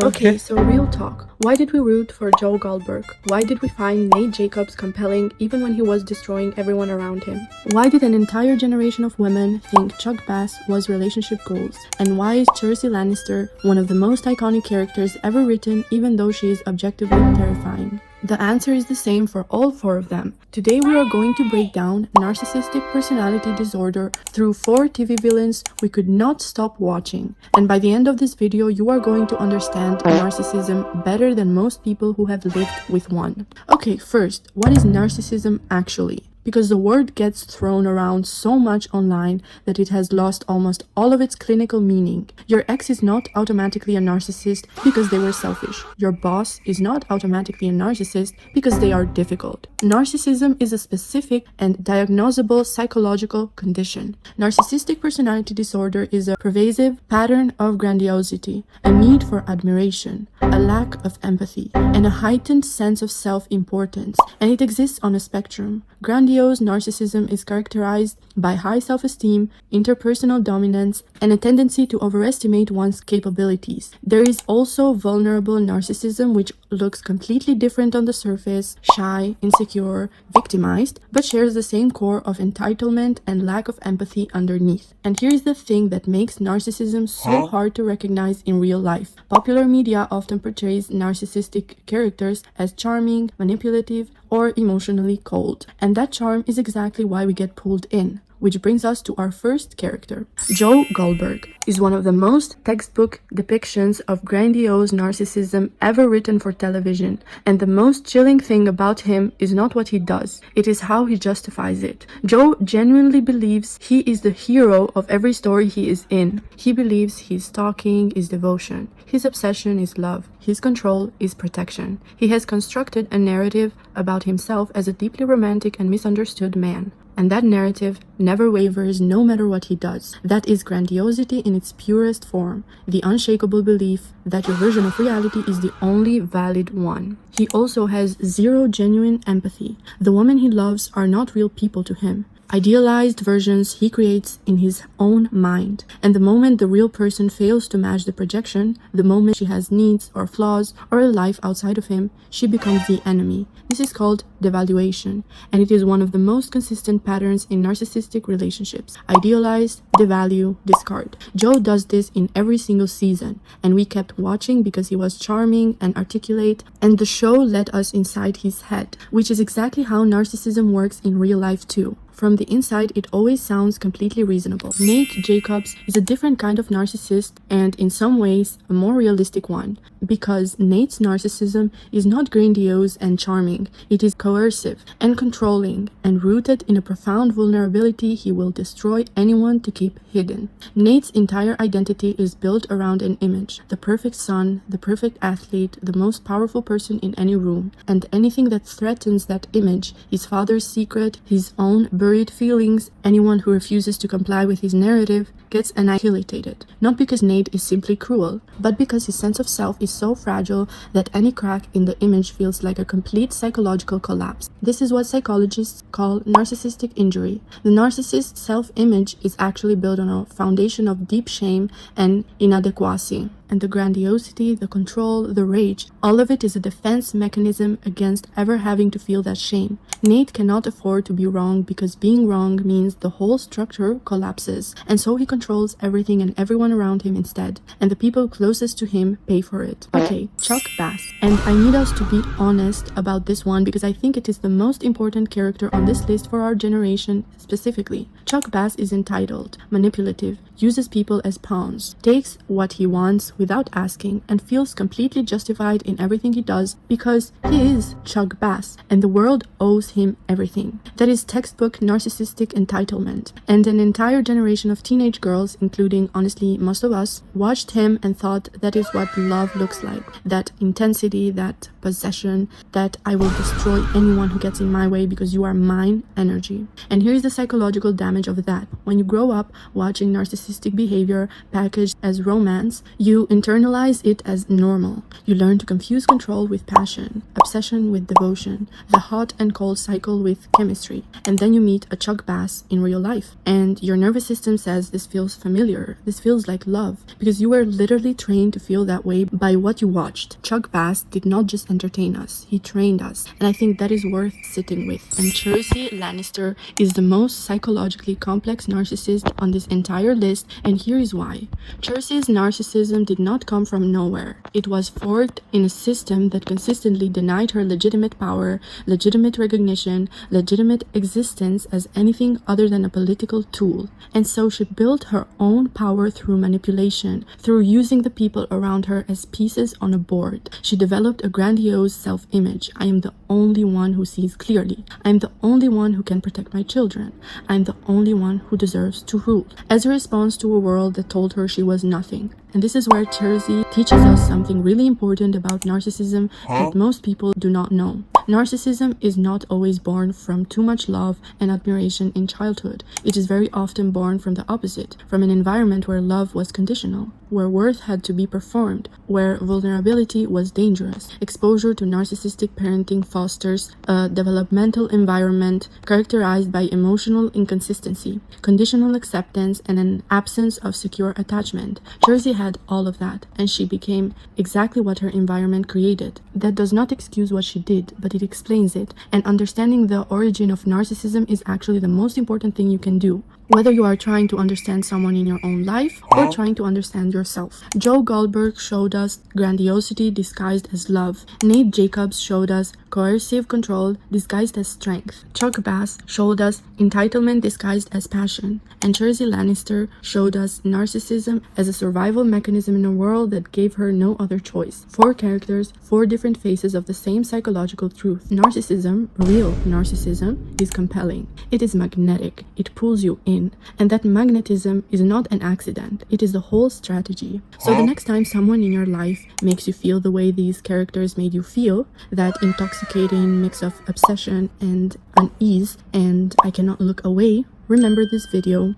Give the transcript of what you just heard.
Okay, so real talk. Why did we root for Joe Goldberg? Why did we find Nate Jacobs compelling even when he was destroying everyone around him? Why did an entire generation of women think Chuck Bass was relationship goals? And why is Cersei Lannister one of the most iconic characters ever written even though she is objectively terrifying? The answer is the same for all four of them. Today we are going to break down narcissistic personality disorder through 4 TV villains we could not stop watching. And by the end of this video, you are going to understand narcissism better than most people who have lived with one. Okay, first, what is narcissism actually? Because the word gets thrown around so much online that it has lost almost all of its clinical meaning. Your ex is not automatically a narcissist because they were selfish. Your boss is not automatically a narcissist because they are difficult. Narcissism is a specific and diagnosable psychological condition. Narcissistic personality disorder is a pervasive pattern of grandiosity, a need for admiration, a lack of empathy, and a heightened sense of self-importance, and it exists on a spectrum. Grandiose narcissism is characterized by high self-esteem, interpersonal dominance, and a tendency to overestimate one's capabilities. There is also vulnerable narcissism, which looks completely different on the surface, shy, insecure, victimized, but shares the same core of entitlement and lack of empathy underneath. And here's the thing that makes narcissism so hard to recognize in real life. Popular media often portrays narcissistic characters as charming, manipulative, or emotionally cold. And that charm is exactly why we get pulled in. Which brings us to our first character. Joe Goldberg is one of the most textbook depictions of grandiose narcissism ever written for television. And the most chilling thing about him is not what he does, it is how he justifies it. Joe genuinely believes he is the hero of every story he is in. He believes his stalking is devotion. His obsession is love. His control is protection. He has constructed a narrative about himself as a deeply romantic and misunderstood man. And that narrative never wavers no matter what he does. That is grandiosity in its purest form, the unshakable belief that your version of reality is the only valid one. He also has zero genuine empathy. The women he loves are not real people to him. Idealized versions he creates in his own mind. And the moment the real person fails to match the projection, the moment she has needs or flaws or a life outside of him, she becomes the enemy. This is called devaluation, and it is one of the most consistent patterns in narcissistic relationships. Idealize, devalue, discard. Joe does this in every single season, and we kept watching because he was charming and articulate, and the show let us inside his head, which is exactly how narcissism works in real life too. From the inside, it always sounds completely reasonable. Nate Jacobs is a different kind of narcissist, and in some ways, a more realistic one. Because Nate's narcissism is not grandiose and charming. It is coercive and controlling, and rooted in a profound vulnerability he will destroy anyone to keep hidden. Nate's entire identity is built around an image. The perfect son, the perfect athlete, the most powerful person in any room. And anything that threatens that image, his father's secret, his own buried feelings, anyone who refuses to comply with his narrative, gets annihilated. Not because Nate is simply cruel, but because his sense of self is so fragile that any crack in the image feels like a complete psychological collapse. This is what psychologists call narcissistic injury. The narcissist's self-image is actually built on a foundation of deep shame and inadequacy. And the grandiosity, the control, the rage, all of it is a defense mechanism against ever having to feel that shame. Nate cannot afford to be wrong because being wrong means the whole structure collapses, and so he controls everything and everyone around him instead, and the people closest to him pay for it. Okay, Chuck Bass. And I need us to be honest about this one because I think it is the most important character on this list for our generation specifically. Chuck Bass is entitled, manipulative, uses people as pawns, takes what he wants without asking, and feels completely justified in everything he does because he is Chuck Bass and the world owes him everything. That is textbook narcissistic entitlement. And an entire generation of teenage girls, including honestly most of us, watched him and thought that is what love looks like. That intensity, that possession, that I will destroy anyone who gets in my way because you are mine energy. And here's the psychological damage of that. When you grow up watching narcissism narcissistic behavior packaged as romance, you internalize it as normal. You learn to confuse control with passion, obsession with devotion, the hot and cold cycle with chemistry, and then you meet a Chuck Bass in real life, and your nervous system says this feels familiar, this feels like love, because you were literally trained to feel that way by what you watched. Chuck Bass did not just entertain us, he trained us, and I think that is worth sitting with. And Cersei Lannister is the most psychologically complex narcissist on this entire list, and here is why. Cersei's narcissism did not come from nowhere. It was forged in a system that consistently denied her legitimate power, legitimate recognition, legitimate existence as anything other than a political tool. And so she built her own power through manipulation, through using the people around her as pieces on a board. She developed a grandiose self-image. I am the only one who sees clearly. I am the only one who can protect my children. I am the only one who deserves to rule. As a response to a world that told her she was nothing. And this is where Cersei teaches us something really important about narcissism that most people do not know. Narcissism is not always born from too much love and admiration in childhood. It is very often born from the opposite, from an environment where love was conditional, where worth had to be performed, where vulnerability was dangerous. Exposure to narcissistic parenting fosters a developmental environment characterized by emotional inconsistency, conditional acceptance, and an absence of secure attachment. Cersei had all of that, and she became exactly what her environment created. That does not excuse what she did, but it explains it, and understanding the origin of narcissism is actually the most important thing you can do, whether you are trying to understand someone in your own life or trying to understand yourself. Joe Goldberg showed us grandiosity disguised as love. Nate Jacobs showed us coercive control disguised as strength. Chuck Bass showed us entitlement disguised as passion. And Cersei Lannister showed us narcissism as a survival mechanism in a world that gave her no other choice. 4 characters, 4 different faces of the same psychological truth. Narcissism, real narcissism, is compelling. It is magnetic. It pulls you in. And that magnetism is not an accident. It is the whole strategy. So the next time someone in your life makes you feel the way these characters made you feel, that intoxicating mix of obsession and unease and I cannot look away, remember this video.